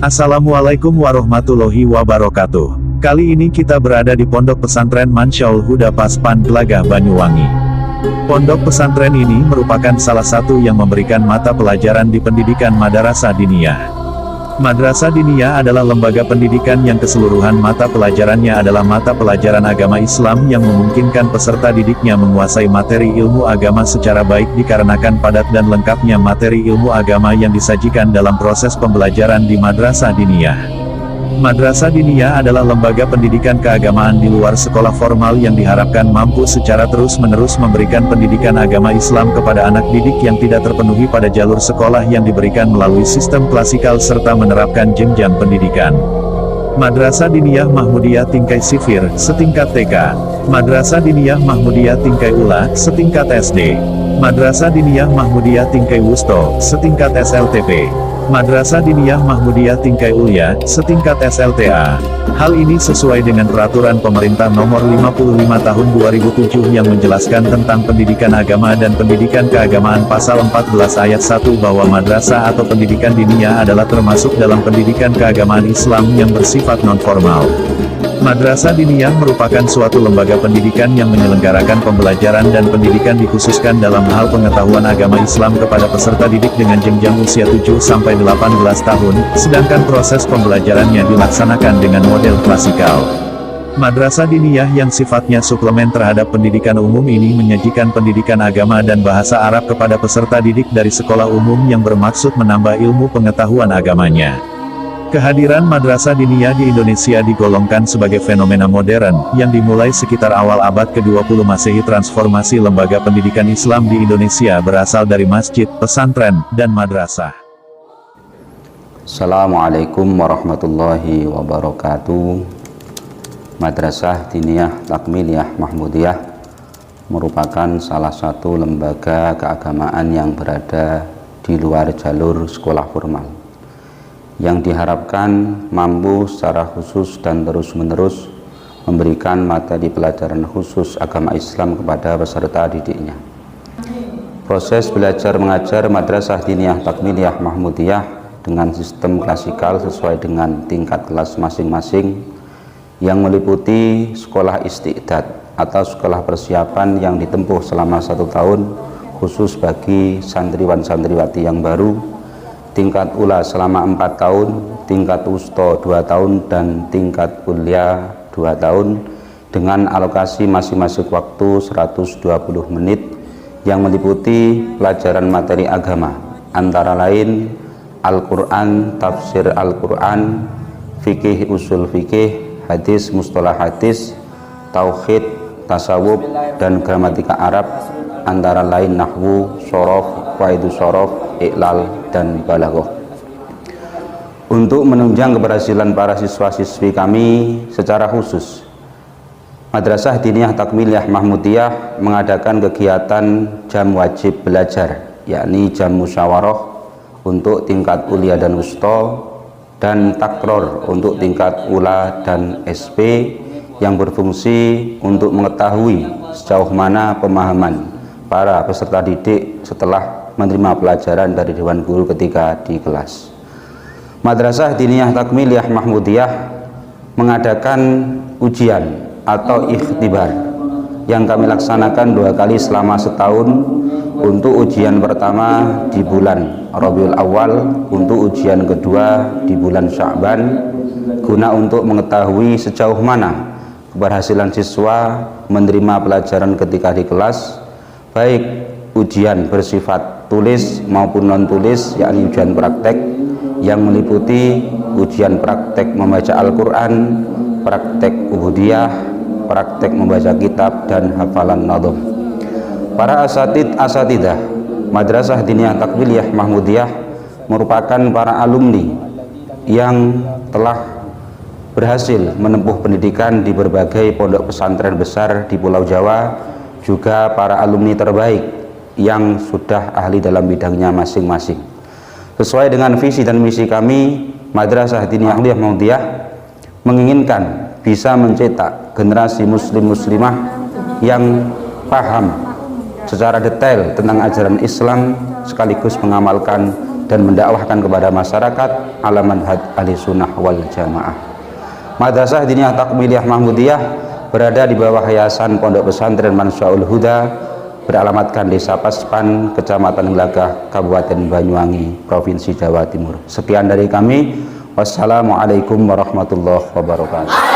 Assalamualaikum warahmatullahi wabarakatuh. Kali ini kita berada di Pondok Pesantren Mansyaul Huda Paspan Gelagah Banyuwangi. Pondok pesantren ini merupakan salah satu yang memberikan mata pelajaran di pendidikan Madrasah Diniyah. Madrasah Diniyah adalah lembaga pendidikan yang keseluruhan mata pelajarannya adalah mata pelajaran agama Islam yang memungkinkan peserta didiknya menguasai materi ilmu agama secara baik dikarenakan padat dan lengkapnya materi ilmu agama yang disajikan dalam proses pembelajaran di Madrasah Diniyah. Madrasah Diniyah adalah lembaga pendidikan keagamaan di luar sekolah formal yang diharapkan mampu secara terus-menerus memberikan pendidikan agama Islam kepada anak didik yang tidak terpenuhi pada jalur sekolah yang diberikan melalui sistem klasikal serta menerapkan jenjang pendidikan. Madrasah Diniyah Mahmudiyah Tingkai Sifir, setingkat TK. Madrasah Diniyah Mahmudiyah Tingkai Ula, setingkat SD. Madrasah Diniyah Mahmudiyah Tingkai Wusto, setingkat SLTP. Madrasah Diniyah Mahmudiyah Tingkai Ulya, setingkat SLTA. Hal ini sesuai dengan Peraturan Pemerintah Nomor 55 Tahun 2007 yang menjelaskan tentang pendidikan agama dan pendidikan keagamaan Pasal 14 Ayat 1 bahwa madrasah atau pendidikan diniyah adalah termasuk dalam pendidikan keagamaan Islam yang bersifat non-formal. Madrasah Diniyah merupakan suatu lembaga pendidikan yang menyelenggarakan pembelajaran dan pendidikan dikhususkan dalam hal pengetahuan agama Islam kepada peserta didik dengan jenjang usia 7-18 tahun, sedangkan proses pembelajarannya dilaksanakan dengan model klasikal. Madrasah Diniyah yang sifatnya suplemen terhadap pendidikan umum ini menyajikan pendidikan agama dan bahasa Arab kepada peserta didik dari sekolah umum yang bermaksud menambah ilmu pengetahuan agamanya. Kehadiran Madrasah Diniyah di Indonesia digolongkan sebagai fenomena modern, yang dimulai sekitar awal abad ke-20 Masehi. Transformasi lembaga pendidikan Islam di Indonesia berasal dari masjid, pesantren, dan madrasah. Assalamualaikum warahmatullahi wabarakatuh. Madrasah Diniyah Takmiliyah Mahmudiyah merupakan salah satu lembaga keagamaan yang berada di luar jalur sekolah formal, yang diharapkan mampu secara khusus dan terus-menerus memberikan materi pelajaran khusus agama Islam kepada peserta didiknya. Proses belajar mengajar Madrasah Diniyah Takmiliyah Mahmudiyah dengan sistem klasikal sesuai dengan tingkat kelas masing-masing, yang meliputi sekolah istiqdad atau sekolah persiapan yang ditempuh selama 1 tahun khusus bagi santriwan-santriwati yang baru, tingkat ula selama 4 tahun, tingkat wusto 2 tahun, dan tingkat kuliah 2 tahun dengan alokasi masing-masing waktu 120 menit yang meliputi pelajaran materi agama antara lain Al-Quran, tafsir Al-Quran, fikih usul fikih, hadis mustalah hadis, tauhid, tasawuf, dan gramatika Arab antara lain nahwu, sorof, waidu sorof, iqlal, dan balaghah. Untuk menunjang keberhasilan para siswa-siswi kami secara khusus, Madrasah Diniyah Takmiliyah Mahmudiyah mengadakan kegiatan jam wajib belajar, yakni jam musyawarah untuk tingkat kuliah dan wusto, dan takror untuk tingkat ula dan SP, yang berfungsi untuk mengetahui sejauh mana pemahaman para peserta didik setelah menerima pelajaran dari Dewan Guru ketika di kelas. Madrasah Diniyah Takmiliyah Mahmudiyah mengadakan ujian atau ikhtibar yang kami laksanakan 2 kali selama setahun. Untuk ujian pertama di bulan Rabiul Awal, untuk ujian kedua di bulan Sya'ban, guna untuk mengetahui sejauh mana keberhasilan siswa menerima pelajaran ketika di kelas, baik ujian bersifat tulis maupun non tulis, yakni ujian praktek yang meliputi ujian praktek membaca Al-Quran, praktek ubudiyah, praktek membaca kitab, dan hafalan nadhum. Para asatidah Madrasah Diniyah Takmiliyah Mahmudiyah merupakan para alumni yang telah berhasil menempuh pendidikan di berbagai pondok pesantren besar di Pulau Jawa, juga para alumni terbaik yang sudah ahli dalam bidangnya masing-masing. Sesuai dengan visi dan misi kami, Madrasah Diniyah Mahmudiyah menginginkan bisa mencetak generasi muslim-muslimah yang paham secara detail tentang ajaran Islam sekaligus mengamalkan dan mendakwahkan kepada masyarakat ala manhaj ahlussunnah wal jamaah. Madrasah Diniyah Takmiliyah Mahmudiyah berada di bawah Yayasan Pondok Pesantren Mansyaul Huda, beralamatkan Desa Paspan, Kecamatan Glagah, Kabupaten Banyuwangi, Provinsi Jawa Timur. Sekian dari kami. Wassalamualaikum warahmatullahi wabarakatuh.